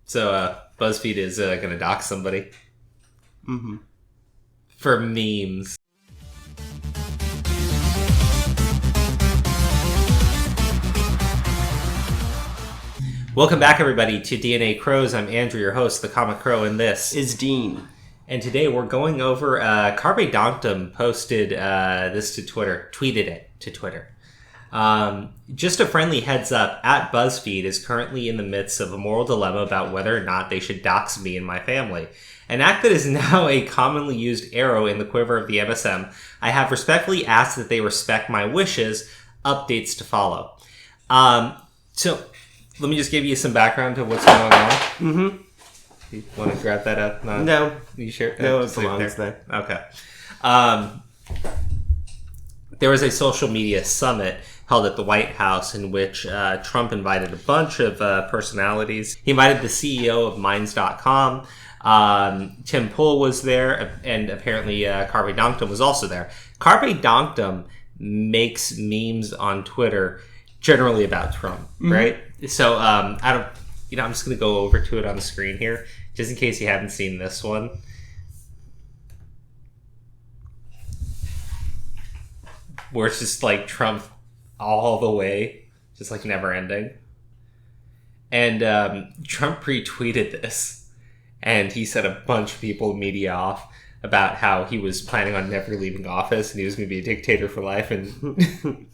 So, BuzzFeed is going to dox somebody. Mm-hmm. For memes. Welcome back, everybody, to DNA Crows. I'm Andrew, your host, the ComicCrowe, and this is Dean. And today we're going over Carpe Donktum posted this to Twitter, tweeted it to Twitter. Just a friendly heads up, at Buzzfeed is currently in the midst of a moral dilemma about whether or not they should dox me and my family. An act that is now a commonly used arrow in the quiver of the MSM. I have respectfully asked that they respect my wishes. Updates to follow. So let me just give you some background to what's going on. Mm-hmm. You want to grab that up? No. You sure? No, it belongs there. Okay. There was a social media summit held at the White House in which Trump invited a bunch of personalities. He invited the CEO of Minds.com. Tim Pool was there, and apparently Carpe Donktum was also there. Carpe Donktum makes memes on Twitter generally about Trump, right? So I'm just going to go over to it on the screen here, just in case you haven't seen this one. Where it's just like Trump all the way, just like never ending. And Trump retweeted this, and he set a bunch of people in media off about how he was planning on never leaving office and he was going to be a dictator for life. And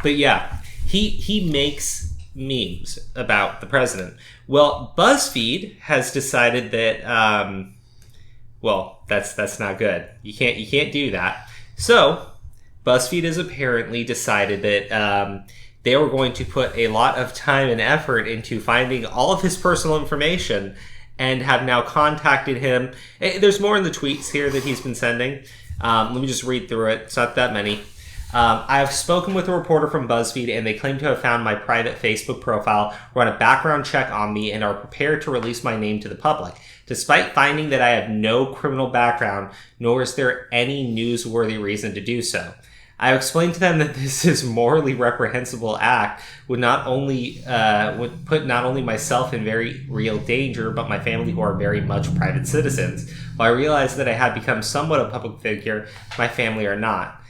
but yeah, he makes memes about the president. Well, BuzzFeed has decided that that's not good. You can't do that. So BuzzFeed has apparently decided that they were going to put a lot of time and effort into finding all of his personal information and have now contacted him. There's more in the tweets here that he's been sending. Let me just read through it. It's not that many. I have spoken with a reporter from BuzzFeed, and they claim to have found my private Facebook profile, run a background check on me, and are prepared to release my name to the public. Despite finding that I have no criminal background, nor is there any newsworthy reason to do so. I have explained to them that this is morally reprehensible act would put not only myself in very real danger, but my family, who are very much private citizens. While I realize that I have become somewhat a public figure, my family are not.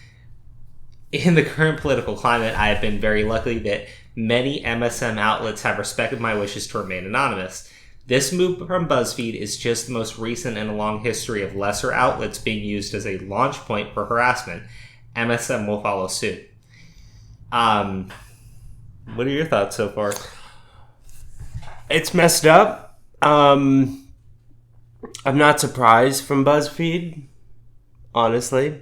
In the current political climate, I have been very lucky that many MSM outlets have respected my wishes to remain anonymous. This move from BuzzFeed is just the most recent in a long history of lesser outlets being used as a launch point for harassment. MSM will follow suit. What are your thoughts so far? It's messed up. I'm not surprised from BuzzFeed. Honestly,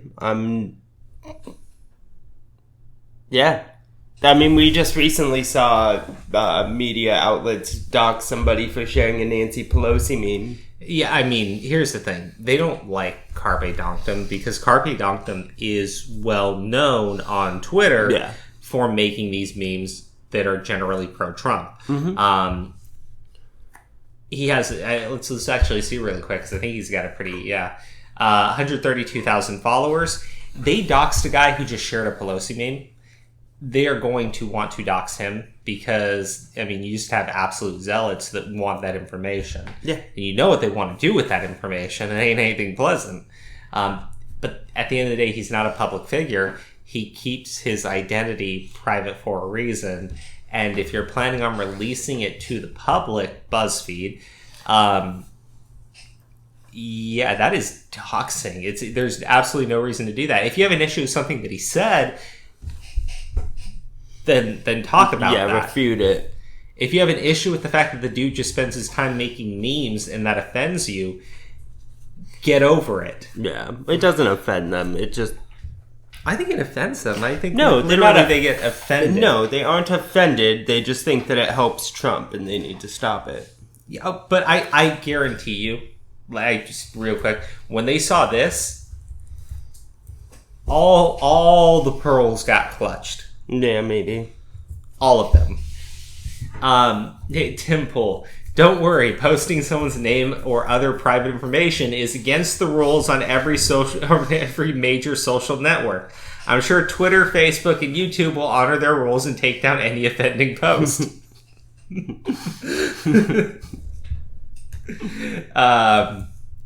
yeah. I mean, we just recently saw media outlets dox somebody for sharing a Nancy Pelosi meme. Yeah, I mean, here's the thing. They don't like Carpe Donktum because Carpe Donktum is well known on Twitter for making these memes that are generally pro-Trump. Mm-hmm. He has, let's actually see really quick because I think he's got a pretty, 132,000 followers. They doxed a guy who just shared a Pelosi meme. They are going to want to dox him because, I mean, you just have absolute zealots that want that information. Yeah. And you know what they want to do with that information. It ain't anything pleasant. But at the end of the day, he's not a public figure. He keeps his identity private for a reason. And if you're planning on releasing it to the public, BuzzFeed, that is doxing. There's absolutely no reason to do that. If you have an issue with something that he said, then talk about that. Yeah, refute it. If you have an issue with the fact that the dude just spends his time making memes and that offends you, get over it. Yeah, it doesn't offend them. It just... I think it offends them. I think they get offended. No, they aren't offended. They just think that it helps Trump and they need to stop it. Yeah, but I guarantee you, like, just real quick, when they saw this, all the pearls got clutched. Yeah, maybe. All of them. Hey, Tim Pool, don't worry. Posting someone's name or other private information is against the rules on every major social network. I'm sure Twitter, Facebook, and YouTube will honor their rules and take down any offending post.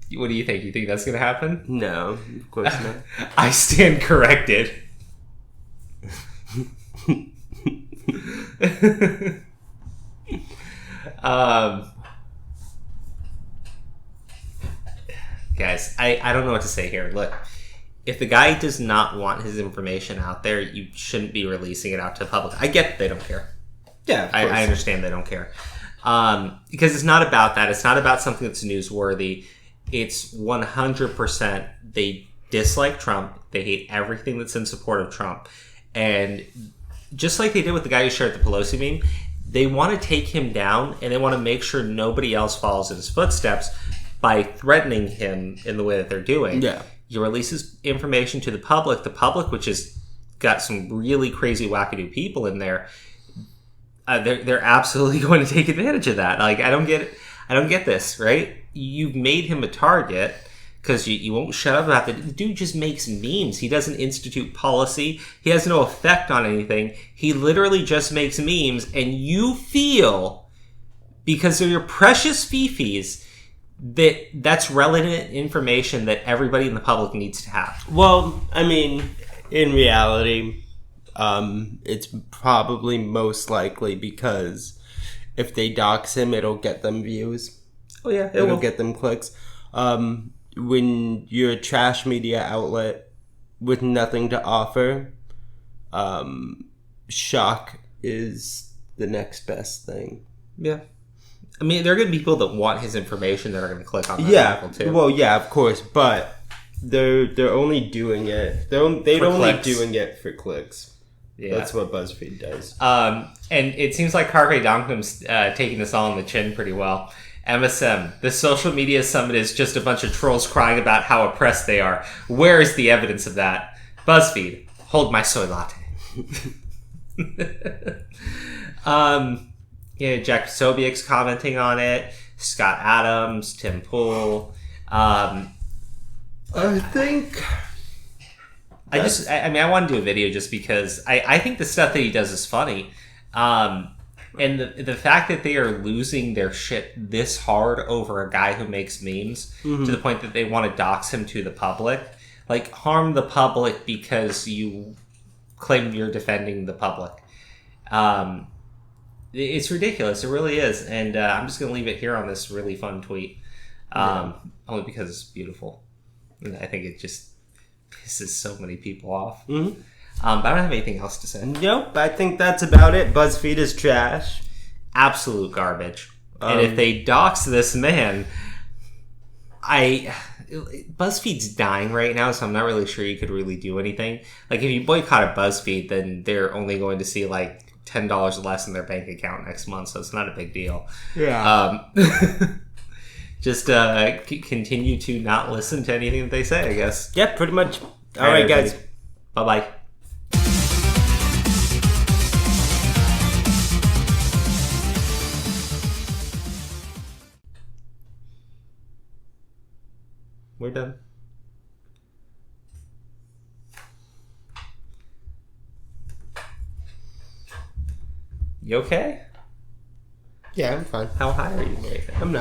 What do you think? You think that's going to happen? No, of course not. I stand corrected. Guys, I don't know what to say here. Look, if the guy does not want his information out there, you shouldn't be releasing it out to the public. I get they don't care. Yeah, I understand they don't care. Because it's not about that. It's not about something that's newsworthy. It's 100% they dislike Trump. They hate everything that's in support of Trump. And just like they did with the guy who shared the Pelosi meme, they want to take him down, and they want to make sure nobody else follows in his footsteps by threatening him in the way that they're doing. Yeah. You release his information to the public, which has got some really crazy wackadoo people in there, they're absolutely going to take advantage of that. Like, I don't get this, right? You've made him a target because you won't shut up about it. The dude just makes memes. He doesn't institute policy. He has no effect on anything. He literally just makes memes, and you feel, because they're your precious fifis, that's relevant information that everybody in the public needs to have. Well, I mean, in reality, it's probably most likely because if they dox him, it'll get them views. Oh yeah, it'll get them clicks. When you're a trash media outlet with nothing to offer, shock is the next best thing. Yeah. I mean, there are going to be people that want his information that are going to click on that article too. Well, yeah, of course, but they're only doing it. They're only doing it for clicks. Yeah, that's what Buzzfeed does. And it seems like Carpe Donktum's taking this all on the chin pretty well. MSM, the social media summit is just a bunch of trolls crying about how oppressed they are. Where is the evidence of that? BuzzFeed, hold my soy latte. Yeah, Jack Sobiek's commenting on it. Scott Adams, Tim Pool. I think... I want to do a video just because I think the stuff that he does is funny. And the fact that they are losing their shit this hard over a guy who makes memes to the point that they want to dox him to the public. Like, harm the public because you claim you're defending the public. It's ridiculous. It really is. And I'm just going to leave it here on this really fun tweet. Only because it's beautiful. And I think it just pisses so many people off. Mm-hmm. But I don't have anything else to say. Nope. I think that's about it. BuzzFeed is trash. Absolute garbage. And if they dox this man, BuzzFeed's dying right now, so I'm not really sure you could really do anything. Like, if you boycott a BuzzFeed, then they're only going to see, like, $10 less in their bank account next month, so it's not a big deal. Yeah. Just continue to not listen to anything that they say, I guess. Yeah, pretty much. All right, guys. Bye-bye. We're done. You okay? Yeah, I'm fine. How high are you right now? I'm not.